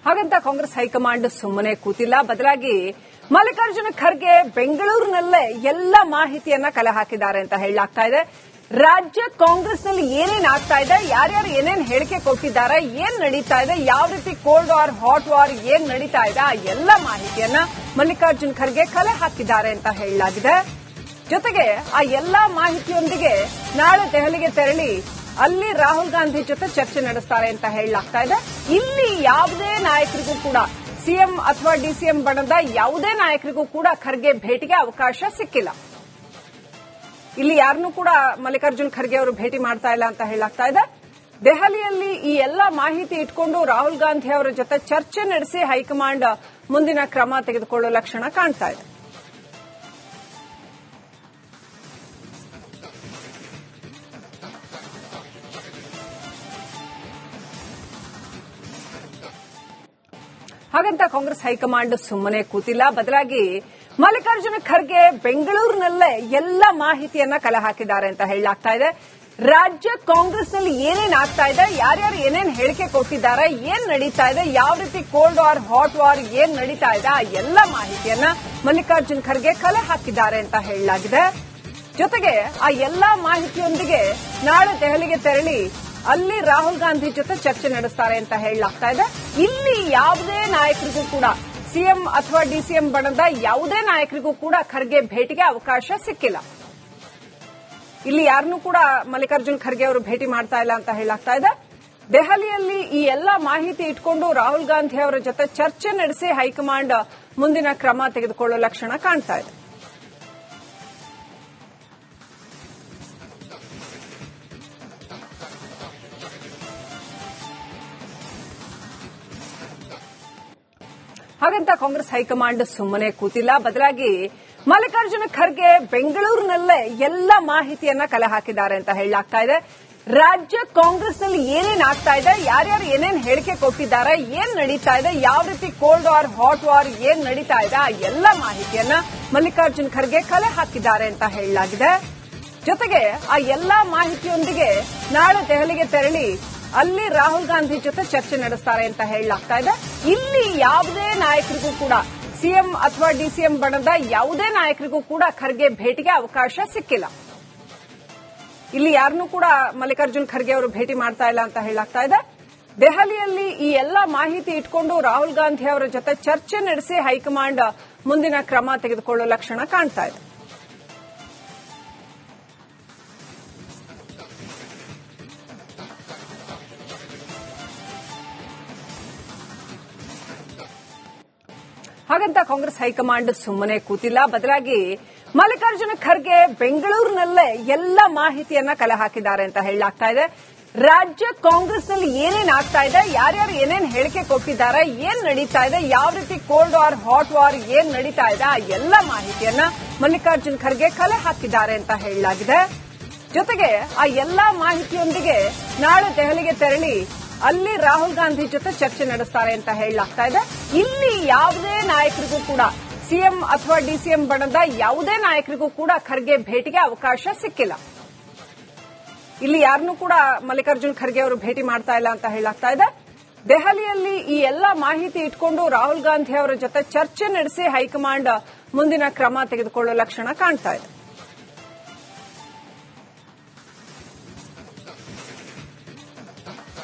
ಹಾಗಂತ ಕಾಂಗ್ರೆಸ್ ಹೈಕಮಾಂಡ್ ಸುಮ್ಮನೆ ಕೂತಿಲ್ಲ. ಬದಲಾಗಿ ಮಲ್ಲಿಕಾರ್ಜುನ ಖರ್ಗೆ ಬೆಂಗಳೂರಿನಲ್ಲೇ ಎಲ್ಲ ಮಾಹಿತಿಯನ್ನ ಕಲೆ ಹಾಕಿದ್ದಾರೆ ಅಂತ ಹೇಳಲಾಗ್ತಾ ಇದೆ. ರಾಜ್ಯ ಕಾಂಗ್ರೆಸ್ನಲ್ಲಿ ಏನೇನ್ ಆಗ್ತಾ ಇದೆ, ಯಾರ್ಯಾರು ಏನೇನ್ ಹೇಳಿಕೆ ಕೊಟ್ಟಿದ್ದಾರೆ, ಏನ್ ನಡೀತಾ ಇದೆ, ಯಾವ ರೀತಿ ಕೋಲ್ಡ್ ವಾರ್ ಹಾಟ್ ವಾರ್ ಏನ್ ನಡೀತಾ ಇದೆ, ಆ ಎಲ್ಲ ಮಾಹಿತಿಯನ್ನ ಮಲ್ಲಿಕಾರ್ಜುನ ಖರ್ಗೆ ಕಲೆ ಹಾಕಿದ್ದಾರೆ ಅಂತ ಹೇಳಲಾಗಿದೆ. ಜೊತೆಗೆ ಆ ಎಲ್ಲಾ ಮಾಹಿತಿಯೊಂದಿಗೆ ನಾಳೆ ದೆಹಲಿಗೆ ತೆರಳಿ ಅಲ್ಲಿ ರಾಹುಲ್ ಗಾಂಧಿ ಜೊತೆ ಚರ್ಚೆ ನಡೆಸ್ತಾರೆ ಅಂತ ಹೇಳಲಾಗ್ತಾ ಇದೆ. ಇಲ್ಲಿ ಯಾವುದೇ ನಾಯಕರಿಗೂ ಕೂಡ ಸಿಎಂ ಅಥವಾ ಡಿಸಿಎಂ ಬಣದ ಯಾವುದೇ ನಾಯಕರಿಗೂ ಕೂಡ ಖರ್ಗೆ ಭೇಟಿಗೆ ಅವಕಾಶ ಸಿಕ್ಕಿಲ್ಲ. ಇಲ್ಲಿ ಯಾರನ್ನೂ ಕೂಡ ಮಲ್ಲಿಕಾರ್ಜುನ್ ಖರ್ಗೆ ಅವರು ಭೇಟಿ ಮಾಡ್ತಾ ಇಲ್ಲ ಅಂತ ಹೇಳಲಾಗ್ತಾ ಇದೆ. ದೆಹಲಿಯಲ್ಲಿ ಈ ಎಲ್ಲಾ ಮಾಹಿತಿ ಇಟ್ಕೊಂಡು ರಾಹುಲ್ ಗಾಂಧಿ ಅವರ ಜೊತೆ ಚರ್ಚೆ ನಡೆಸಿ ಹೈಕಮಾಂಡ್ ಮುಂದಿನ ಕ್ರಮ ತೆಗೆದುಕೊಳ್ಳುವ ಲಕ್ಷಣ ಕಾಣ್ತಾ ಇದೆ. ಹಾಗಂತ ಕಾಂಗ್ರೆಸ್ ಹೈಕಮಾಂಡ್ ಸುಮ್ಮನೆ ಕೂತಿಲ್ಲ. ಬದಲಾಗಿ ಮಲ್ಲಿಕಾರ್ಜುನ ಖರ್ಗೆ ಬೆಂಗಳೂರಿನಲ್ಲೇ ಎಲ್ಲ ಮಾಹಿತಿಯನ್ನ ಕಲೆ ಹಾಕಿದ್ದಾರೆ ಅಂತ ಹೇಳಲಾಗ್ತಾ ಇದೆ. ರಾಜ್ಯ ಕಾಂಗ್ರೆಸ್ನಲ್ಲಿ ಏನೇನ್ ಆಗ್ತಾ ಇದೆ, ಯಾರ್ಯಾರು ಏನೇನ್ ಹೇಳಿಕೆ ಕೊಟ್ಟಿದ್ದಾರೆ, ಏನ್ ನಡೀತಾ ಇದೆ, ಯಾವ ರೀತಿ ಕೋಲ್ಡ್ ವಾರ್ ಹಾಟ್ ವಾರ್ ಏನ್ ನಡೀತಾ ಇದೆ, ಆ ಎಲ್ಲ ಮಾಹಿತಿಯನ್ನ ಮಲ್ಲಿಕಾರ್ಜುನ ಖರ್ಗೆ ಕಲೆ ಹಾಕಿದ್ದಾರೆ ಅಂತ ಹೇಳಲಾಗಿದೆ. ಜೊತೆಗೆ ಆ ಎಲ್ಲಾ ಮಾಹಿತಿಯೊಂದಿಗೆ ನಾಳೆ ದೆಹಲಿಗೆ ತೆರಳಿ ಅಲ್ಲಿ ರಾಹುಲ್ ಗಾಂಧಿ ಜೊತೆ ಚರ್ಚೆ ನಡೆಸ್ತಾರೆ ಅಂತ ಹೇಳಲಾಗ್ತಾ ಇದೆ. ಇಲ್ಲಿ ಯಾವುದೇ ನಾಯಕರಿಗೂ ಕೂಡ ಸಿಎಂ ಅಥವಾ ಡಿಸಿಎಂ ಬಣದ ಯಾವುದೇ ನಾಯಕರಿಗೂ ಕೂಡ ಖರ್ಗೆ ಭೇಟಿಗೆ ಅವಕಾಶ ಸಿಕ್ಕಿಲ್ಲ. ಇಲ್ಲಿ ಯಾರನ್ನೂ ಕೂಡ ಮಲ್ಲಿಕಾರ್ಜುನ್ ಖರ್ಗೆ ಅವರು ಭೇಟಿ ಮಾಡ್ತಾ ಇಲ್ಲ ಅಂತ ಹೇಳಲಾಗ್ತಾ ಇದೆ. ದೆಹಲಿಯಲ್ಲಿ ಈ ಎಲ್ಲಾ ಮಾಹಿತಿ ಇಟ್ಕೊಂಡು ರಾಹುಲ್ ಗಾಂಧಿ ಅವರ ಜೊತೆ ಚರ್ಚೆ ನಡೆಸಿ ಹೈಕಮಾಂಡ್ ಮುಂದಿನ ಕ್ರಮ ತೆಗೆದುಕೊಳ್ಳುವ ಲಕ್ಷಣ ಕಾಣ್ತಾ ಇದೆ. ಹಾಗಂತ ಕಾಂಗ್ರೆಸ್ ಹೈಕಮಾಂಡ್ ಸುಮ್ಮನೆ ಕೂತಿಲ್ಲ. ಬದಲಾಗಿ ಮಲ್ಲಿಕಾರ್ಜುನ ಖರ್ಗೆ ಬೆಂಗಳೂರಿನಲ್ಲೇ ಎಲ್ಲ ಮಾಹಿತಿಯನ್ನ ಕಲೆ ಹಾಕಿದ್ದಾರೆ ಅಂತ ಹೇಳಲಾಗ್ತಾ ಇದೆ. ರಾಜ್ಯ ಕಾಂಗ್ರೆಸ್ನಲ್ಲಿ ಏನೇನ್ ಆಗ್ತಾ ಇದೆ, ಯಾರ್ಯಾರು ಏನೇನ್ ಹೇಳಿಕೆ ಕೊಟ್ಟಿದ್ದಾರೆ, ಏನ್ ನಡೀತಾ ಇದೆ, ಯಾವ ರೀತಿ ಕೋಲ್ಡ್ ವಾರ್ ಹಾಟ್ ವಾರ್ ಏನ್ ನಡೀತಾ ಇದೆ, ಆ ಎಲ್ಲ ಮಾಹಿತಿಯನ್ನ ಮಲ್ಲಿಕಾರ್ಜುನ ಖರ್ಗೆ ಕಲೆ ಹಾಕಿದ್ದಾರೆ ಅಂತ ಹೇಳಲಾಗಿದೆ. ಜೊತೆಗೆ ಆ ಎಲ್ಲಾ ಮಾಹಿತಿಯೊಂದಿಗೆ ನಾಳೆ ದೆಹಲಿಗೆ ತೆರಳಿ ಅಲ್ಲಿ ರಾಹುಲ್ ಗಾಂಧಿ ಜೊತೆ ಚರ್ಚೆ ನಡೆಸ್ತಾರೆ ಅಂತ ಹೇಳಲಾಗ್ತಾ ಇದೆ. ಇಲ್ಲಿ ಯಾವುದೇ ನಾಯಕರಿಗೂ ಕೂಡ ಸಿಎಂ ಅಥವಾ ಡಿಸಿಎಂ ಬಣದ ಯಾವುದೇ ನಾಯಕರಿಗೂ ಕೂಡ ಖರ್ಗೆ ಭೇಟಿಗೆ ಅವಕಾಶ ಸಿಕ್ಕಿಲ್ಲ. ಇಲ್ಲಿ ಯಾರನ್ನೂ ಕೂಡ ಮಲ್ಲಿಕಾರ್ಜುನ್ ಖರ್ಗೆ ಅವರು ಭೇಟಿ ಮಾಡ್ತಾ ಇಲ್ಲ ಅಂತ ಹೇಳಲಾಗ್ತಾ ಇದೆ. ದೆಹಲಿಯಲ್ಲಿ ಈ ಎಲ್ಲಾ ಮಾಹಿತಿ ಇಟ್ಕೊಂಡು ರಾಹುಲ್ ಗಾಂಧಿ ಅವರ ಜೊತೆ ಚರ್ಚೆ ನಡೆಸಿ ಹೈಕಮಾಂಡ್ ಮುಂದಿನ ಕ್ರಮ ತೆಗೆದುಕೊಳ್ಳುವ ಲಕ್ಷಣ ಕಾಣ್ತಾ ಇದೆ. ಹಾಗಂತ ಕಾಂಗ್ರೆಸ್ ಹೈಕಮಾಂಡ್ ಸುಮ್ಮನೆ ಕೂತಿಲ್ಲ. ಬದಲಾಗಿ ಮಲ್ಲಿಕಾರ್ಜುನ ಖರ್ಗೆ ಬೆಂಗಳೂರಿನಲ್ಲೇ ಎಲ್ಲ ಮಾಹಿತಿಯನ್ನ ಕಲೆ ಹಾಕಿದ್ದಾರೆ ಅಂತ ಹೇಳಲಾಗ್ತಾ ಇದೆ. ರಾಜ್ಯ ಕಾಂಗ್ರೆಸ್ನಲ್ಲಿ ಏನೇನ್ ಆಗ್ತಾ ಇದೆ, ಯಾರ್ಯಾರು ಏನೇನ್ ಹೇಳಿಕೆ ಕೊಟ್ಟಿದ್ದಾರೆ, ಏನ್ ನಡೀತಾ ಇದೆ, ಯಾವ ರೀತಿ ಕೋಲ್ಡ್ ವಾರ್ ಹಾಟ್ ವಾರ್ ಏನ್ ನಡೀತಾ ಇದೆ, ಆ ಎಲ್ಲ ಮಾಹಿತಿಯನ್ನ ಮಲ್ಲಿಕಾರ್ಜುನ ಖರ್ಗೆ ಕಲೆ ಹಾಕಿದ್ದಾರೆ ಅಂತ ಹೇಳಲಾಗಿದೆ. ಜೊತೆಗೆ ಆ ಎಲ್ಲಾ ಮಾಹಿತಿಯೊಂದಿಗೆ ನಾಳೆ ದೆಹಲಿಗೆ ತೆರಳಿ ಅಲ್ಲಿ ರಾಹುಲ್ ಗಾಂಧಿ ಜೊತೆ ಚರ್ಚೆ ನಡೆಸ್ತಾರೆ ಅಂತ ಹೇಳಲಾಗ್ತಾ ಇದೆ. ಇಲ್ಲಿ ಯಾವುದೇ ನಾಯಕರಿಗೂ ಕೂಡ ಸಿಎಂ ಅಥವಾ ಡಿಸಿಎಂ ಬಣದ ಯಾವುದೇ ನಾಯಕರಿಗೂ ಕೂಡ ಖರ್ಗೆ ಭೇಟಿಗೆ ಅವಕಾಶ ಸಿಕ್ಕಿಲ್ಲ. ಇಲ್ಲಿ ಯಾರನ್ನೂ ಕೂಡ ಮಲ್ಲಿಕಾರ್ಜುನ್ ಖರ್ಗೆ ಅವರು ಭೇಟಿ ಮಾಡ್ತಾ ಇಲ್ಲ ಅಂತ ಹೇಳಲಾಗ್ತಾ ಇದೆ. ದೆಹಲಿಯಲ್ಲಿ ಈ ಎಲ್ಲಾ ಮಾಹಿತಿ ಇಟ್ಕೊಂಡು ರಾಹುಲ್ ಗಾಂಧಿ ಅವರ ಜೊತೆ ಚರ್ಚೆ ನಡೆಸಿ ಹೈಕಮಾಂಡ್ ಮುಂದಿನ ಕ್ರಮ ತೆಗೆದುಕೊಳ್ಳುವ ಲಕ್ಷಣ ಕಾಣ್ತಾ ಇದೆ.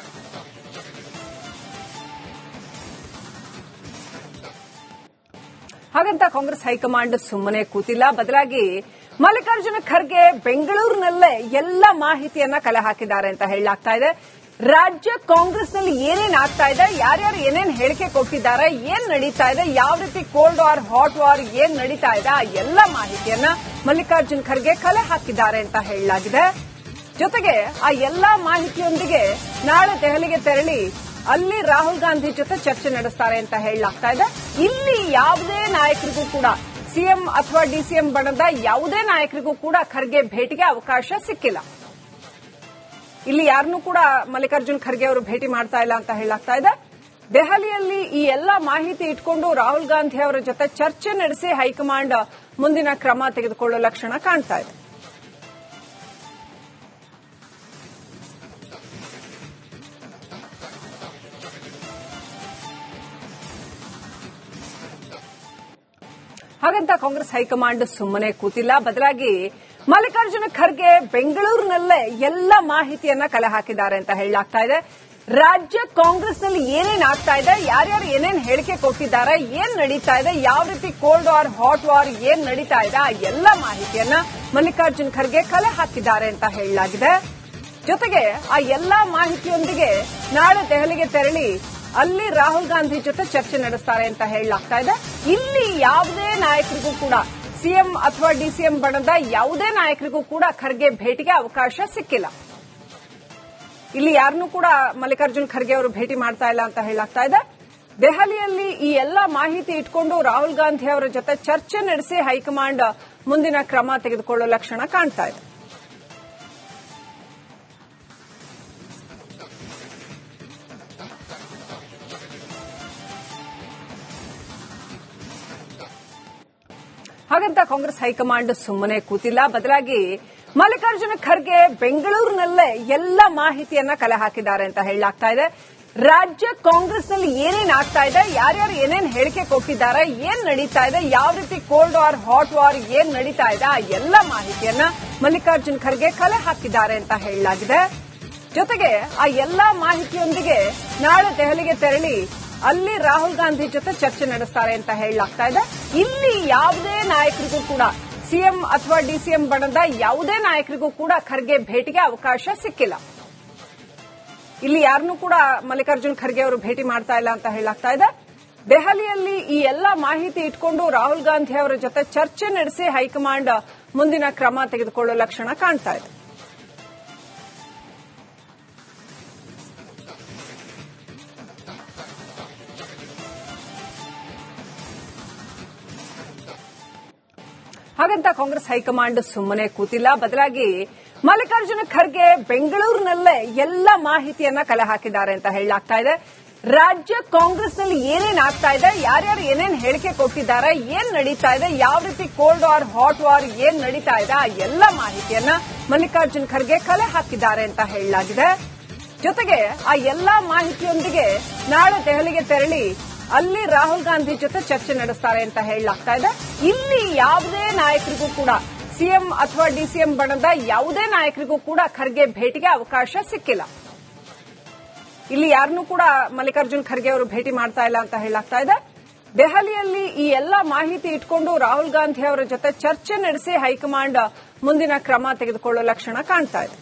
ಹಾಗಂತ ಕಾಂಗ್ರೆಸ್ ಹೈಕಮಾಂಡ್ ಸುಮ್ಮನೆ ಕೂತಿಲ್ಲ. ಬದಲಾಗಿ ಮಲ್ಲಿಕಾರ್ಜುನ ಖರ್ಗೆ ಬೆಂಗಳೂರಿನಲ್ಲೇ ಎಲ್ಲ ಮಾಹಿತಿಯನ್ನ ಕಲೆ ಹಾಕಿದ್ದಾರೆ ಅಂತ ಹೇಳಲಾಗ್ತಾ ಇದೆ. ರಾಜ್ಯ ಕಾಂಗ್ರೆಸ್ನಲ್ಲಿ ಏನೇನ್ ಆಗ್ತಾ ಇದೆ, ಯಾರ್ಯಾರು ಏನೇನ್ ಹೇಳಿಕೆ ಕೊಟ್ಟಿದ್ದಾರೆ, ಏನ್ ನಡೀತಾ ಇದೆ, ಯಾವ ರೀತಿ ಕೋಲ್ಡ್ ವಾರ್ ಹಾಟ್ ವಾರ್ ಏನ್ ನಡೀತಾ ಇದೆ, ಆ ಎಲ್ಲ ಮಾಹಿತಿಯನ್ನ ಮಲ್ಲಿಕಾರ್ಜುನ ಖರ್ಗೆ ಕಲೆ ಹಾಕಿದ್ದಾರೆ ಅಂತ ಹೇಳಲಾಗಿದೆ. ಜೊತೆಗೆ ಆ ಎಲ್ಲಾ ಮಾಹಿತಿಯೊಂದಿಗೆ ನಾಳೆ ದೆಹಲಿಗೆ ತೆರಳಿ ಅಲ್ಲಿ ರಾಹುಲ್ ಗಾಂಧಿ ಜೊತೆ ಚರ್ಚೆ ನಡೆಸ್ತಾರೆ ಅಂತ ಹೇಳಲಾಗ್ತಾ ಇದೆ. ಇಲ್ಲಿ ಯಾವುದೇ ನಾಯಕರಿಗೂ ಕೂಡ ಸಿಎಂ ಅಥವಾ ಡಿಸಿಎಂ ಬಣದ ಯಾವುದೇ ನಾಯಕರಿಗೂ ಕೂಡ ಖರ್ಗೆ ಭೇಟಿಗೆ ಅವಕಾಶ ಸಿಕ್ಕಿಲ್ಲ. ಇಲ್ಲಿ ಯಾರನ್ನೂ ಕೂಡ ಮಲ್ಲಿಕಾರ್ಜುನ್ ಖರ್ಗೆ ಅವರು ಭೇಟಿ ಮಾಡ್ತಾ ಇಲ್ಲ ಅಂತ ಹೇಳಲಾಗ್ತಾ ಇದೆ. ದೆಹಲಿಯಲ್ಲಿ ಈ ಎಲ್ಲಾ ಮಾಹಿತಿ ಇಟ್ಕೊಂಡು ರಾಹುಲ್ ಗಾಂಧಿ ಅವರ ಜೊತೆ ಚರ್ಚೆ ನಡೆಸಿ ಹೈಕಮಾಂಡ್ ಮುಂದಿನ ಕ್ರಮ ತೆಗೆದುಕೊಳ್ಳುವ ಲಕ್ಷಣ ಕಾಣ್ತಾ ಇದೆ. ಹಾಗಂತ ಕಾಂಗ್ರೆಸ್ ಹೈಕಮಾಂಡ್ ಸುಮ್ಮನೆ ಕೂತಿಲ್ಲ. ಬದಲಾಗಿ ಮಲ್ಲಿಕಾರ್ಜುನ ಖರ್ಗೆ ಬೆಂಗಳೂರಿನಲ್ಲೇ ಎಲ್ಲ ಮಾಹಿತಿಯನ್ನ ಕಲೆ ಹಾಕಿದ್ದಾರೆ ಅಂತ ಹೇಳಲಾಗ್ತಾ ಇದೆ. ರಾಜ್ಯ ಕಾಂಗ್ರೆಸ್ನಲ್ಲಿ ಏನೇನ್ ಆಗ್ತಾ ಇದೆ, ಯಾರ್ಯಾರು ಏನೇನ್ ಹೇಳಿಕೆ ಕೊಟ್ಟಿದ್ದಾರೆ, ಏನ್ ನಡೀತಾ ಇದೆ, ಯಾವ ರೀತಿ ಕೋಲ್ಡ್ ವಾರ್ ಹಾಟ್ ವಾರ್ ಏನ್ ನಡೀತಾ ಇದೆ, ಆ ಎಲ್ಲ ಮಾಹಿತಿಯನ್ನ ಮಲ್ಲಿಕಾರ್ಜುನ ಖರ್ಗೆ ಕಲೆ ಹಾಕಿದ್ದಾರೆ ಅಂತ ಹೇಳಲಾಗಿದೆ. ಜೊತೆಗೆ ಆ ಎಲ್ಲಾ ಮಾಹಿತಿಯೊಂದಿಗೆ ನಾಳೆ ದೆಹಲಿಗೆ ತೆರಳಿ ಅಲ್ಲಿ ರಾಹುಲ್ ಗಾಂಧಿ ಜೊತೆ ಚರ್ಚೆ ನಡೆಸ್ತಾರೆ ಅಂತ ಹೇಳಲಾಗ್ತಾ ಇದೆ. ಇಲ್ಲಿ ಯಾವುದೇ ನಾಯಕರಿಗೂ ಕೂಡ ಸಿಎಂ ಅಥವಾ ಡಿಸಿಎಂ ಬಣದ ಯಾವುದೇ ನಾಯಕರಿಗೂ ಕೂಡ ಖರ್ಗೆ ಭೇಟಿಗೆ ಅವಕಾಶ ಸಿಕ್ಕಿಲ್ಲ. ಇಲ್ಲಿ ಯಾರನ್ನೂ ಕೂಡ ಮಲ್ಲಿಕಾರ್ಜುನ್ ಖರ್ಗೆ ಅವರು ಭೇಟಿ ಮಾಡ್ತಾ ಇಲ್ಲ ಅಂತ ಹೇಳಲಾಗ್ತಾ ಇದೆ. ದೆಹಲಿಯಲ್ಲಿ ಈ ಎಲ್ಲಾ ಮಾಹಿತಿ ಇಟ್ಕೊಂಡು ರಾಹುಲ್ ಗಾಂಧಿ ಅವರ ಜೊತೆ ಚರ್ಚೆ ನಡೆಸಿ ಹೈಕಮಾಂಡ್ ಮುಂದಿನ ಕ್ರಮ ತೆಗೆದುಕೊಳ್ಳೋ ಲಕ್ಷಣ ಕಾಣ್ತಾ ಇದೆ. ಹಾಗಂತ ಕಾಂಗ್ರೆಸ್ ಹೈಕಮಾಂಡ್ ಸುಮ್ಮನೆ ಕೂತಿಲ್ಲ. ಬದಲಾಗಿ ಮಲ್ಲಿಕಾರ್ಜುನ ಖರ್ಗೆ ಬೆಂಗಳೂರಿನಲ್ಲೇ ಎಲ್ಲ ಮಾಹಿತಿಯನ್ನ ಕಲೆ ಹಾಕಿದ್ದಾರೆ ಅಂತ ಹೇಳಲಾಗ್ತಾ ಇದೆ. ರಾಜ್ಯ ಕಾಂಗ್ರೆಸ್ನಲ್ಲಿ ಏನೇನ್ ಆಗ್ತಾ ಇದೆ, ಯಾರ್ಯಾರು ಏನೇನ್ ಹೇಳಿಕೆ ಕೊಟ್ಟಿದ್ದಾರೆ, ಏನ್ ನಡೀತಾ ಇದೆ, ಯಾವ ರೀತಿ ಕೋಲ್ಡ್ ವಾರ್ ಹಾಟ್ ವಾರ್ ಏನ್ ನಡೀತಾ ಇದೆ, ಆ ಎಲ್ಲ ಮಾಹಿತಿಯನ್ನ ಮಲ್ಲಿಕಾರ್ಜುನ ಖರ್ಗೆ ಕಲೆ ಹಾಕಿದ್ದಾರೆ ಅಂತ ಹೇಳಲಾಗಿದೆ. ಜೊತೆಗೆ ಆ ಎಲ್ಲಾ ಮಾಹಿತಿಯೊಂದಿಗೆ ನಾಳೆ ದೆಹಲಿಗೆ ತೆರಳಿ ಅಲ್ಲಿ ರಾಹುಲ್ ಗಾಂಧಿ ಜೊತೆ ಚರ್ಚೆ ನಡೆಸ್ತಾರೆ ಅಂತ ಹೇಳಲಾಗ್ತಾ ಇದೆ. ಇಲ್ಲಿ ಯಾವುದೇ ನಾಯಕರಿಗೂ ಕೂಡ ಸಿಎಂ ಅಥವಾ ಡಿಸಿಎಂ ಬಣದ ಯಾವುದೇ ನಾಯಕರಿಗೂ ಕೂಡ ಖರ್ಗೆ ಭೇಟಿಗೆ ಅವಕಾಶ ಸಿಕ್ಕಿಲ್ಲ. ಇಲ್ಲಿ ಯಾರನ್ನೂ ಕೂಡ ಮಲ್ಲಿಕಾರ್ಜುನ್ ಖರ್ಗೆ ಅವರು ಭೇಟಿ ಮಾಡ್ತಾ ಇಲ್ಲ ಅಂತ ಹೇಳಲಾಗ್ತಾ ಇದೆ. ದೆಹಲಿಯಲ್ಲಿ ಈ ಎಲ್ಲಾ ಮಾಹಿತಿ ಇಟ್ಕೊಂಡು ರಾಹುಲ್ ಗಾಂಧಿ ಅವರ ಜೊತೆ ಚರ್ಚೆ ನಡೆಸಿ ಹೈಕಮಾಂಡ್ ಮುಂದಿನ ಕ್ರಮ ತೆಗೆದುಕೊಳ್ಳೋ ಲಕ್ಷಣ ಕಾಣ್ತಾ ಇದೆ. ಹಾಗಂತ ಕಾಂಗ್ರೆಸ್ ಹೈಕಮಾಂಡ್ ಸುಮ್ಮನೆ ಕೂತಿಲ್ಲ. ಬದಲಾಗಿ ಮಲ್ಲಿಕಾರ್ಜುನ ಖರ್ಗೆ ಬೆಂಗಳೂರಿನಲ್ಲೇ ಎಲ್ಲ ಮಾಹಿತಿಯನ್ನ ಕಲೆ ಹಾಕಿದ್ದಾರೆ ಅಂತ ಹೇಳಲಾಗ್ತಾ ಇದೆ. ರಾಜ್ಯ ಕಾಂಗ್ರೆಸ್ನಲ್ಲಿ ಏನೇನ್ ಆಗ್ತಾ ಇದೆ, ಯಾರ್ಯಾರು ಏನೇನ್ ಹೇಳಿಕೆ ಕೊಟ್ಟಿದ್ದಾರೆ, ಏನ್ ನಡೀತಾ ಇದೆ, ಯಾವ ರೀತಿ ಕೋಲ್ಡ್ ವಾರ್ ಹಾಟ್ ವಾರ್ ಏನ್ ನಡೀತಾ ಇದೆ, ಆ ಎಲ್ಲ ಮಾಹಿತಿಯನ್ನ ಮಲ್ಲಿಕಾರ್ಜುನ ಖರ್ಗೆ ಕಲೆ ಹಾಕಿದ್ದಾರೆ ಅಂತ ಹೇಳಲಾಗಿದೆ. ಜೊತೆಗೆ ಆ ಎಲ್ಲಾ ಮಾಹಿತಿಯೊಂದಿಗೆ ನಾಳೆ ದೆಹಲಿಗೆ ತೆರಳಿ ಅಲ್ಲಿ ರಾಹುಲ್ ಗಾಂಧಿ ಜೊತೆ ಚರ್ಚೆ ನಡೆಸ್ತಾರೆ ಅಂತ ಹೇಳಲಾಗ್ತಾ ಇದೆ. ಇಲ್ಲಿ ಯಾವುದೇ ನಾಯಕರಿಗೂ ಕೂಡ ಸಿಎಂ ಅಥವಾ ಡಿಸಿಎಂ ಬಣದ ಯಾವುದೇ ನಾಯಕರಿಗೂ ಕೂಡ ಖರ್ಗೆ ಭೇಟಿಗೆ ಅವಕಾಶ ಸಿಕ್ಕಿಲ್ಲ. ಇಲ್ಲಿ ಯಾರನ್ನೂ ಕೂಡ ಮಲ್ಲಿಕಾರ್ಜುನ್ ಖರ್ಗೆ ಅವರು ಭೇಟಿ ಮಾಡ್ತಾ ಇಲ್ಲ ಅಂತ ಹೇಳಲಾಗ್ತಾ ಇದೆ. ದೆಹಲಿಯಲ್ಲಿ ಈ ಎಲ್ಲಾ ಮಾಹಿತಿ ಇಟ್ಕೊಂಡು ರಾಹುಲ್ ಗಾಂಧಿ ಅವರ ಜೊತೆ ಚರ್ಚೆ ನಡೆಸಿ ಹೈಕಮಾಂಡ್ ಮುಂದಿನ ಕ್ರಮ ತೆಗೆದುಕೊಳ್ಳೋ ಲಕ್ಷಣ ಕಾಣ್ತಾ ಇದೆ.